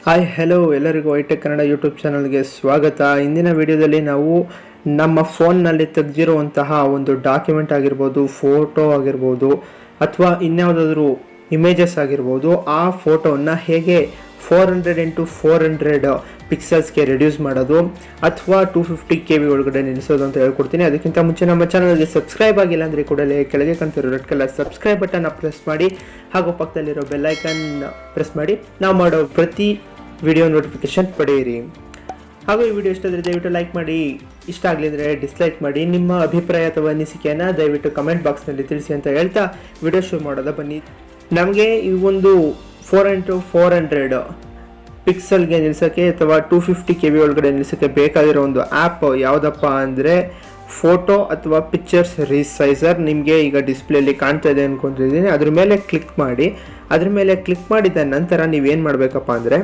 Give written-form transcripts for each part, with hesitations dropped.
Hi hello ಎಲ್ಲರಿಗೂ hi-tech Kannada YouTube ಚಾನಲ್ಗೆ ಸ್ವಾಗತ. ಇಂದಿನ ವಿಡಿಯೋದಲ್ಲಿ ನಾವು ನಮ್ಮ ಫೋನ್ನಲ್ಲಿ ತೆಗೆದಿರುವಂತಹ ಒಂದು ಡಾಕ್ಯುಮೆಂಟ್ ಆಗಿರ್ಬೋದು, ಫೋಟೋ ಆಗಿರ್ಬೋದು ಅಥವಾ ಇನ್ಯಾವುದಾದ್ರೂ ಇಮೇಜಸ್ ಆಗಿರ್ಬೋದು, ಆ ಫೋಟೋವನ್ನು ಹೇಗೆ 400x400 ಪಿಕ್ಸೆಲ್ಸ್ಗೆ ರೆಡ್ಯೂಸ್ ಮಾಡೋದು ಅಥವಾ 250 KB ಒಳಗಡೆ ನಿಲ್ಲಿಸೋದು ಅಂತ ಹೇಳ್ಕೊಡ್ತೀನಿ. ಅದಕ್ಕಿಂತ ಮುಂಚೆ ನಮ್ಮ ಚಾನಲ್ಗೆ ಸಬ್ಸ್ಕ್ರೈಬ್ ಆಗಿಲ್ಲ ಅಂದರೆ ಕೂಡಲೇ ಕೆಳಗೆ ಕಾಣ್ತಿರೋ ರೆಡ್ ಕಲರ್ ಸಬ್ಸ್ಕ್ರೈಬ್ ಬಟನ್ನ ಪ್ರೆಸ್ ಮಾಡಿ, ಹಾಗೂ ಪಕ್ಕದಲ್ಲಿರೋ ಬೆಲ್ಲೈಕನ್ ಪ್ರೆಸ್ ಮಾಡಿ ನಾವು ಮಾಡೋ ಪ್ರತಿ ವಿಡಿಯೋ ನೋಟಿಫಿಕೇಶನ್ ಪಡೆಯಿರಿ. ಹಾಗೂ ಈ ವಿಡಿಯೋ ಇಷ್ಟ ಆದರೆ ದಯವಿಟ್ಟು ಲೈಕ್ ಮಾಡಿ, ಇಷ್ಟ ಆಗಲಿದ್ರೆ ಡಿಸ್ಲೈಕ್ ಮಾಡಿ. ನಿಮ್ಮ ಅಭಿಪ್ರಾಯ ಅಥವಾ ಅನಿಸಿಕೆಯನ್ನು ದಯವಿಟ್ಟು ಕಮೆಂಟ್ ಬಾಕ್ಸ್ನಲ್ಲಿ ತಿಳಿಸಿ ಅಂತ ಹೇಳ್ತಾ ವಿಡಿಯೋ ಶುರು ಮಾಡೋದ ಬನ್ನಿ. ನಮಗೆ ಈ ಒಂದು 4x400 ಪಿಕ್ಸೆಲ್ಗೆ ನಿಲ್ಲಿಸೋಕ್ಕೆ ಅಥವಾ 250 KB ಒಳಗಡೆ ನಿಲ್ಲಿಸೋಕ್ಕೆ ಬೇಕಾಗಿರೋ ಒಂದು ಆ್ಯಪ್ ಯಾವುದಪ್ಪ ಅಂದರೆ ಫೋಟೋ ಅಥವಾ ಪಿಕ್ಚರ್ಸ್ ರೀಸೈಸರ್. ನಿಮಗೆ ಈಗ ಡಿಸ್ಪ್ಲೇಲಿ ಕಾಣ್ತಾ ಇದೆ ಅಂದ್ಕೊಂಡಿದ್ದೀನಿ. ಅದ್ರ ಮೇಲೆ ಕ್ಲಿಕ್ ಮಾಡಿ. ಅದ್ರ ಮೇಲೆ ಕ್ಲಿಕ್ ಮಾಡಿದ ನಂತರ ನೀವೇನು ಮಾಡಬೇಕಪ್ಪ ಅಂದರೆ,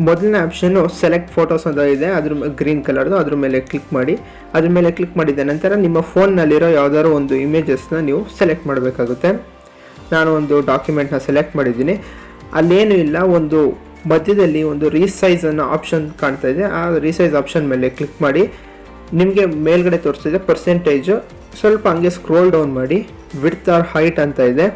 ಮೊದಲನೇ ಆಪ್ಷನ್ನು ಸೆಲೆಕ್ಟ್ ಫೋಟೋಸ್ ಅಂತ ಇದೆ, ಅದ್ರ ಗ್ರೀನ್ ಕಲರ್ದು. ಅದ್ರ ಮೇಲೆ ಕ್ಲಿಕ್ ಮಾಡಿ. ಅದ್ರ ಮೇಲೆ ಕ್ಲಿಕ್ ಮಾಡಿದ ನಂತರ ನಿಮ್ಮ ಫೋನ್ನಲ್ಲಿರೋ ಯಾವುದಾದ್ರು ಒಂದು ಇಮೇಜಸ್ನ ನೀವು ಸೆಲೆಕ್ಟ್ ಮಾಡಬೇಕಾಗುತ್ತೆ. ನಾನು ಒಂದು ಡಾಕ್ಯುಮೆಂಟ್ನ ಸೆಲೆಕ್ಟ್ ಮಾಡಿದ್ದೀನಿ. ಅಲ್ಲೇನೂ ಇಲ್ಲ, ಒಂದು ಮಧ್ಯದಲ್ಲಿ ಒಂದು ರೀಸೈಸ್ ಅನ್ನೋ ಆಪ್ಷನ್ ಕಾಣ್ತಾ ಇದೆ. ಆ ರೀಸೈಸ್ ಆಪ್ಷನ್ ಮೇಲೆ ಕ್ಲಿಕ್ ಮಾಡಿ. ನಿಮಗೆ ಮೇಲ್ಗಡೆ ತೋರಿಸ್ತಿದೆ ಪರ್ಸೆಂಟೇಜು. ಸ್ವಲ್ಪ ಹಂಗೆ ಸ್ಕ್ರೋಲ್ ಡೌನ್ ಮಾಡಿ, ವಿಡ್ತ್ ಆರ್ ಹೈಟ್ ಅಂತ ಇದೆ.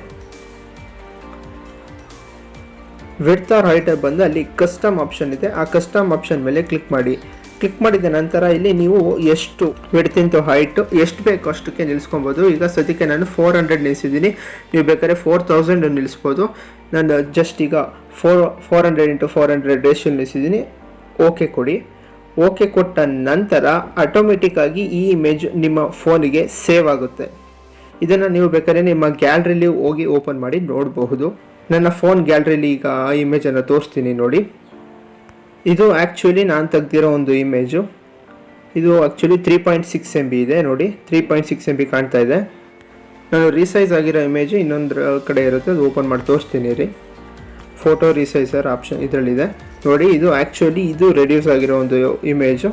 ವಿಡ್ತ್ ಆರ್ ಹೈಟ್ ಬಂದು ಅಲ್ಲಿ ಕಸ್ಟಮ್ ಆಪ್ಷನ್ ಇದೆ. ಆ ಕಸ್ಟಮ್ ಆಪ್ಷನ್ ಮೇಲೆ ಕ್ಲಿಕ್ ಮಾಡಿ. ಕ್ಲಿಕ್ ಮಾಡಿದ ನಂತರ ಇಲ್ಲಿ ನೀವು ಎಷ್ಟು ವಿಡ್ತ್ ಇಂಟು ಹೈಟು ಎಷ್ಟು ಬೇಕು ಅಷ್ಟಕ್ಕೆ ನಿಲ್ಲಿಸ್ಕೊಬೋದು. ಈಗ ಸದ್ಯಕ್ಕೆ ನಾನು 400 ನಿಲ್ಲಿಸಿದ್ದೀನಿ. ನೀವು ಬೇಕಾದ್ರೆ 4000 ನಿಲ್ಲಿಸ್ಬೋದು. ನಾನು ಜಸ್ಟ್ ಈಗ 400x400 ರೇಷಿಯೋ ನಿಲ್ಲಿಸಿದ್ದೀನಿ. ಓಕೆ ಕೊಡಿ. ಓಕೆ ಕೊಟ್ಟ ನಂತರ ಆಟೋಮೆಟಿಕ್ಕಾಗಿ ಈ ಇಮೇಜ್ ನಿಮ್ಮ ಫೋನಿಗೆ ಸೇವ್ ಆಗುತ್ತೆ. ಇದನ್ನು ನೀವು ಬೇಕಾದ್ರೆ ನಿಮ್ಮ ಗ್ಯಾಲರಿಲಿ ಹೋಗಿ ಓಪನ್ ಮಾಡಿ ನೋಡಬಹುದು. ನನ್ನ ಫೋನ್ ಗ್ಯಾಲರಿಲಿ ಈಗ ಆ ಇಮೇಜನ್ನು ತೋರಿಸ್ತೀನಿ ನೋಡಿ. ಇದು ಆ್ಯಕ್ಚುಲಿ ನಾನು ತೆಗ್ದಿರೋ ಒಂದು ಇಮೇಜು. ಇದು ಆ್ಯಕ್ಚುಲಿ 3.6 MB ಇದೆ ನೋಡಿ. 3.6 MB ಕಾಣ್ತಾ ಇದೆ. ನಾನು ರೀಸೈಸ್ ಆಗಿರೋ ಇಮೇಜು ಇನ್ನೊಂದು ಕಡೆ ಇರುತ್ತೆ, ಅದು ಓಪನ್ ಮಾಡಿ ತೋರಿಸ್ತೀನಿ ರೀ. ಫೋಟೋ ರೀಸೈಸರ್ ಆಪ್ಷನ್ ಇದರಲ್ಲಿದೆ ನೋಡಿ. ಇದು ಆ್ಯಕ್ಚುಲಿ ಇದು ರೆಡ್ಯೂಸ್ ಆಗಿರೋ ಒಂದು ಇಮೇಜು.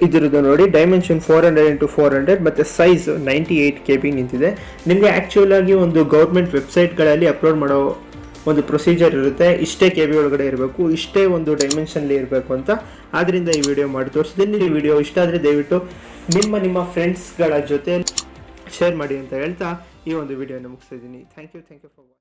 ಇದ್ರದ್ದು ನೋಡಿ, ಡೈಮೆನ್ಷನ್ 400x400 ಮತ್ತು ಸೈಜ್ 98 KB ನಿಂತಿದೆ. ನಿಮಗೆ ಆ್ಯಕ್ಚುಲಾಗಿ ಒಂದು ಗೌರ್ಮೆಂಟ್ ವೆಬ್ಸೈಟ್ಗಳಲ್ಲಿ ಅಪ್ಲೋಡ್ ಮಾಡೋ ಒಂದು ಪ್ರೊಸೀಜರ್ ಇರುತ್ತೆ. ಇಷ್ಟೇ KB ಒಳಗಡೆ ಇರಬೇಕು, ಇಷ್ಟೇ ಒಂದು ಡೈಮೆನ್ಷನ್ಲಿ ಇರಬೇಕು ಅಂತ. ಆದ್ದರಿಂದ ಈ ವಿಡಿಯೋ ಮಾಡಿ ತೋರಿಸಿದ್ದೀನಿ. ಈ ವಿಡಿಯೋ ಇಷ್ಟ ಆದರೆ ದಯವಿಟ್ಟು ನಿಮ್ಮ ಫ್ರೆಂಡ್ಸ್ಗಳ ಜೊತೆ ಶೇರ್ ಮಾಡಿ ಅಂತ ಹೇಳ್ತಾ ಈ ಒಂದು ವಿಡಿಯೋನ ಮುಗಿಸ್ತಿದ್ದೀನಿ. Thank you for watching.